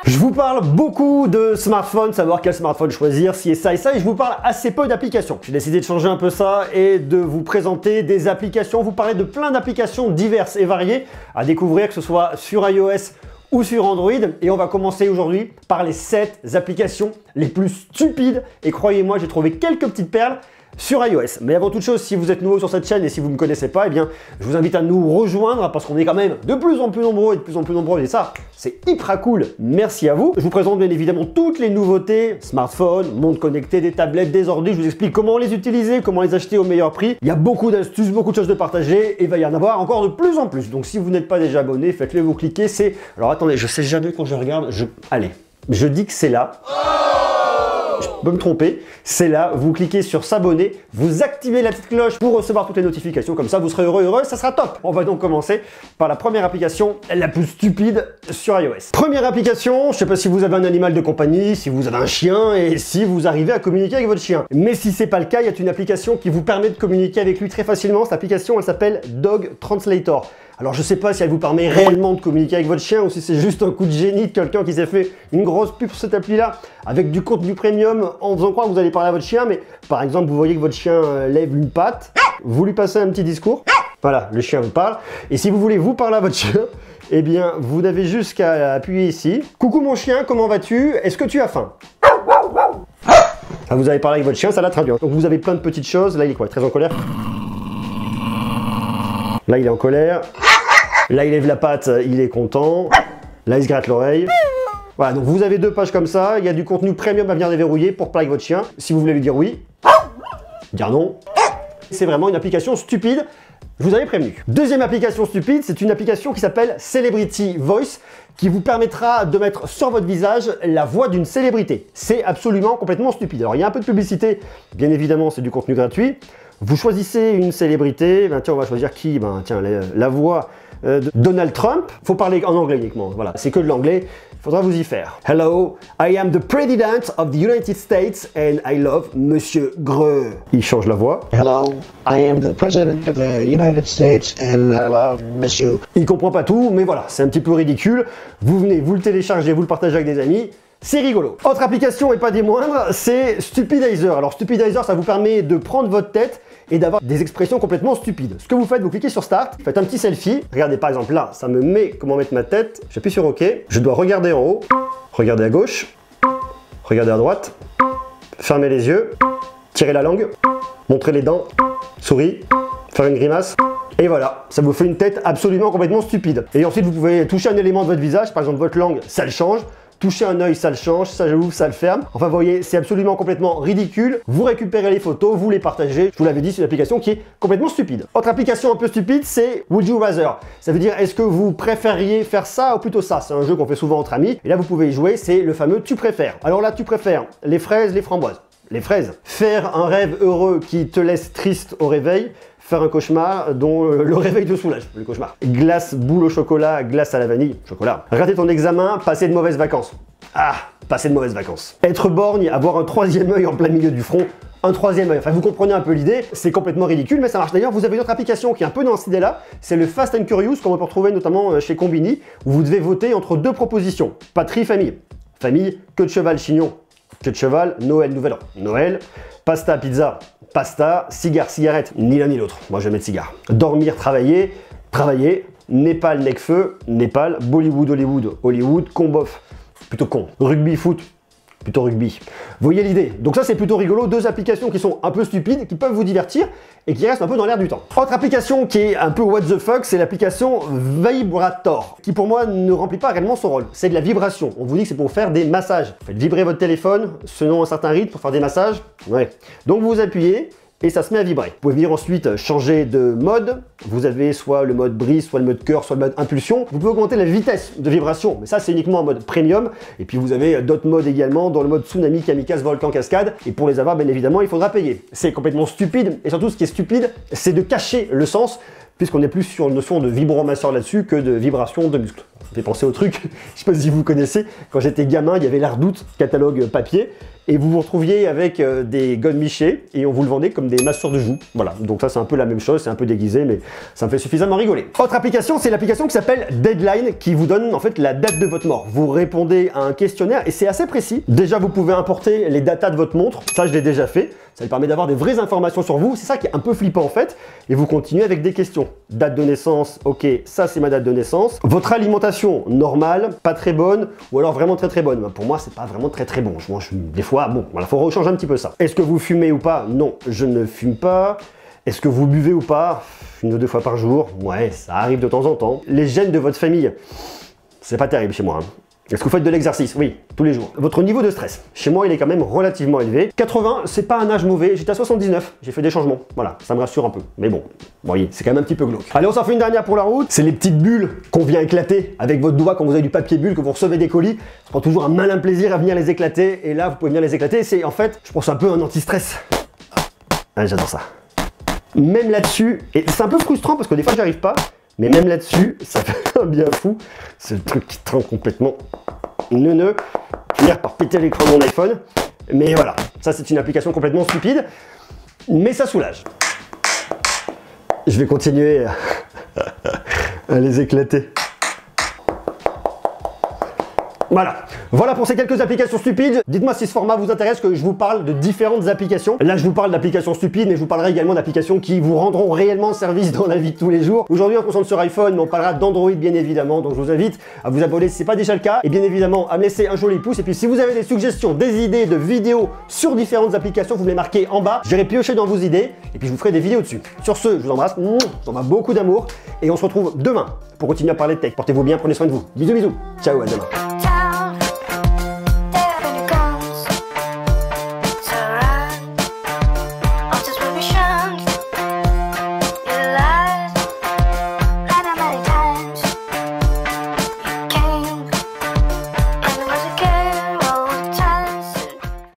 Je vous parle beaucoup de smartphone, savoir quel smartphone choisir, si et ça, et je vous parle assez peu d'applications. J'ai décidé de changer un peu ça et de vous présenter des applications, vous parler de plein d'applications diverses et variées à découvrir, que ce soit sur iOS ou sur Android. Et on va commencer aujourd'hui par les 7 applications les plus stupides. Et croyez-moi, j'ai trouvé quelques petites perles sur iOS. Mais avant toute chose, si vous êtes nouveau sur cette chaîne et si vous ne me connaissez pas, eh bien, je vous invite à nous rejoindre parce qu'on est quand même de plus en plus nombreux et de plus en plus nombreux. Et ça, c'est hyper cool. Merci à vous. Je vous présente bien évidemment toutes les nouveautés, smartphones, montres connectées, des tablettes, des ordi. Je vous explique comment les utiliser, comment les acheter au meilleur prix. Il y a beaucoup d'astuces, beaucoup de choses de partager et il va y en avoir encore de plus en plus. Donc si vous n'êtes pas déjà abonné, faites-le, vous cliquez. Alors attendez, je sais jamais quand je regarde. Allez, je dis que c'est là. Je peux me tromper, c'est là, vous cliquez sur s'abonner, vous activez la petite cloche pour recevoir toutes les notifications, comme ça vous serez heureux, ça sera top. On va donc commencer par la première application, la plus stupide sur iOS. Première application, je sais pas si vous avez un animal de compagnie, si vous avez un chien et si vous arrivez à communiquer avec votre chien. Mais si c'est pas le cas, il y a une application qui vous permet de communiquer avec lui très facilement. Cette application, elle s'appelle Dog Translator. Alors je sais pas si elle vous permet réellement de communiquer avec votre chien ou si c'est juste un coup de génie de quelqu'un qui s'est fait une grosse pub sur cette appli là avec du contenu premium en faisant croire que vous allez parler à votre chien, mais par exemple vous voyez que votre chien lève une patte, vous lui passez un petit discours, voilà, le chien vous parle, et si vous voulez vous parler à votre chien, eh bien vous n'avez juste qu'à appuyer ici. Coucou mon chien, comment vas-tu? Est-ce que tu as faim? Vous avez parlé avec votre chien, ça l'a traduit. Donc vous avez plein de petites choses, là il est quoi? Très en colère. Là il est en colère. Là, il lève la patte, il est content. Là, il se gratte l'oreille. Voilà, donc vous avez 2 pages comme ça. Il y a du contenu premium à venir déverrouiller pour parler avec votre chien. Si vous voulez lui dire oui, dire non. C'est vraiment une application stupide. Je vous avais prévenu. Deuxième application stupide, c'est une application qui s'appelle Celebrity Voice, qui vous permettra de mettre sur votre visage la voix d'une célébrité. C'est absolument complètement stupide. Alors, il y a un peu de publicité. Bien évidemment, c'est du contenu gratuit. Vous choisissez une célébrité. Ben, tiens, on va choisir qui? Ben, tiens, la voix de Donald Trump. Faut parler en anglais uniquement. Voilà, c'est que de l'anglais. Il faudra vous y faire. Hello, I am the President of the United States and I love Monsieur Greux. Il change la voix. Hello, I am the President of the United States and I love Monsieur. Il comprend pas tout, mais voilà, c'est un petit peu ridicule. Vous venez, vous le téléchargez, vous le partagez avec des amis. C'est rigolo. Autre application et pas des moindres, c'est Stupidizer. Alors Stupidizer, ça vous permet de prendre votre tête et d'avoir des expressions complètement stupides. Ce que vous faites, vous cliquez sur Start, faites un petit selfie. Regardez par exemple là, ça me met comment mettre ma tête. J'appuie sur OK. Je dois regarder en haut, regarder à gauche, regarder à droite, fermer les yeux, tirer la langue, montrer les dents, sourire, faire une grimace. Et voilà, ça vous fait une tête absolument complètement stupide. Et ensuite, vous pouvez toucher un élément de votre visage, par exemple votre langue, ça le change. Toucher un œil, ça le change, ça j'ouvre, ça le ferme. Enfin, vous voyez, c'est absolument complètement ridicule. Vous récupérez les photos, vous les partagez. Je vous l'avais dit, c'est une application qui est complètement stupide. Autre application un peu stupide, c'est Would You Rather. Ça veut dire, est-ce que vous préfériez faire ça ou plutôt ça? C'est un jeu qu'on fait souvent entre amis. Et là, vous pouvez y jouer, c'est le fameux tu préfères. Alors là, tu préfères les fraises, les framboises. Les fraises. Faire un rêve heureux qui te laisse triste au réveil. Faire un cauchemar dont le réveil te soulage, le cauchemar. Glace, boule au chocolat, glace à la vanille, chocolat. Rater ton examen, passer de mauvaises vacances. Ah, passer de mauvaises vacances. Être borgne, avoir un 3e œil en plein milieu du front. Un 3e œil, enfin vous comprenez un peu l'idée, c'est complètement ridicule mais ça marche. D'ailleurs vous avez une autre application qui est un peu dans cette idée là, c'est le Fast and Curious qu'on peut retrouver notamment chez Combini, où vous devez voter entre 2 propositions. Patrie, famille. Famille, queue de cheval, chignon. Queue de cheval, Noël, nouvel an. Noël, pasta, pizza. Pasta, cigare, cigarette, ni l'un ni l'autre. Moi, je vais mettre cigare. Dormir, travailler, travailler. Népal, Necfeu, Népal. Bollywood, Hollywood, Hollywood. Combof, plutôt con. Rugby, foot, plutôt rugby. Vous voyez l'idée? Donc ça, c'est plutôt rigolo. 2 applications qui sont un peu stupides, qui peuvent vous divertir et qui restent un peu dans l'air du temps. Autre application qui est un peu what the fuck, c'est l'application Vibrator, qui pour moi ne remplit pas réellement son rôle. C'est de la vibration. On vous dit que c'est pour faire des massages. Faites vibrer votre téléphone selon un certain rythme pour faire des massages. Ouais. Donc vous appuyez et ça se met à vibrer. Vous pouvez venir ensuite changer de mode. Vous avez soit le mode brise, soit le mode cœur, soit le mode impulsion. Vous pouvez augmenter la vitesse de vibration, mais ça c'est uniquement en mode premium. Et puis vous avez d'autres modes également, dans le mode tsunami, kamikaze, volcan, cascade. Et pour les avoir, bien évidemment, il faudra payer. C'est complètement stupide. Et surtout, ce qui est stupide, c'est de cacher le sens, puisqu'on est plus sur une notion de vibromasseur là-dessus que de vibration de muscles. Ça fait penser au truc, je sais pas si vous connaissez, quand j'étais gamin, il y avait l'Ardoute, catalogue papier, et vous vous retrouviez avec des gomme michés et on vous le vendait comme des masseurs de joues. Voilà, donc ça c'est un peu la même chose, c'est un peu déguisé, mais ça me fait suffisamment rigoler. Autre application, c'est l'application qui s'appelle Deadline, qui vous donne en fait la date de votre mort. Vous répondez à un questionnaire et c'est assez précis. Déjà, vous pouvez importer les datas de votre montre, ça je l'ai déjà fait. Ça lui permet d'avoir des vraies informations sur vous, c'est ça qui est un peu flippant en fait. Et vous continuez avec des questions. Date de naissance, ok, ça c'est ma date de naissance. Votre alimentation, normale, pas très bonne, ou alors vraiment très bonne. Pour moi, c'est pas vraiment très bon. Je mange des fois, bon, voilà, faut rechanger un petit peu ça. Est-ce que vous fumez ou pas? Non, je ne fume pas. Est-ce que vous buvez ou pas? 1 ou 2 fois par jour? Ouais, ça arrive de temps en temps. Les gènes de votre famille, c'est pas terrible chez moi. Est-ce que vous faites de l'exercice? Oui, tous les jours. Votre niveau de stress, chez moi, il est quand même relativement élevé. 80, c'est pas un âge mauvais. J'étais à 79, j'ai fait des changements. Voilà, ça me rassure un peu. Mais bon, vous voyez, c'est quand même un petit peu glauque. Allez, on s'en fait une dernière pour la route. C'est les petites bulles qu'on vient éclater avec votre doigt quand vous avez du papier bulle, que vous recevez des colis. Ça prend toujours un malin plaisir à venir les éclater. Et là, vous pouvez venir les éclater. C'est en fait, je pense un peu un anti-stress. Ah, j'adore ça. Même là-dessus, et c'est un peu frustrant parce que des fois, j'y arrive pas. Mais même là-dessus, ça fait un bien fou. C'est le truc qui te rend complètement neuneux. Finir par péter l'écran de mon iPhone. Mais voilà, ça c'est une application complètement stupide. Mais ça soulage. Je vais continuer à les éclater. Voilà pour ces quelques applications stupides. Dites-moi si ce format vous intéresse, que je vous parle de différentes applications. Là, je vous parle d'applications stupides, mais je vous parlerai également d'applications qui vous rendront réellement service dans la vie de tous les jours. Aujourd'hui, on se concentre sur iPhone, mais on parlera d'Android bien évidemment. Donc, je vous invite à vous abonner si ce n'est pas déjà le cas. Et bien évidemment, à me laisser un joli pouce. Et puis, si vous avez des suggestions, des idées de vidéos sur différentes applications, vous me les marquez en bas. J'irai piocher dans vos idées et puis je vous ferai des vidéos dessus. Sur ce, je vous embrasse. Je vous envoie beaucoup d'amour. Et on se retrouve demain pour continuer à parler de tech. Portez-vous bien, prenez soin de vous. Bisous, bisous. Ciao, à demain.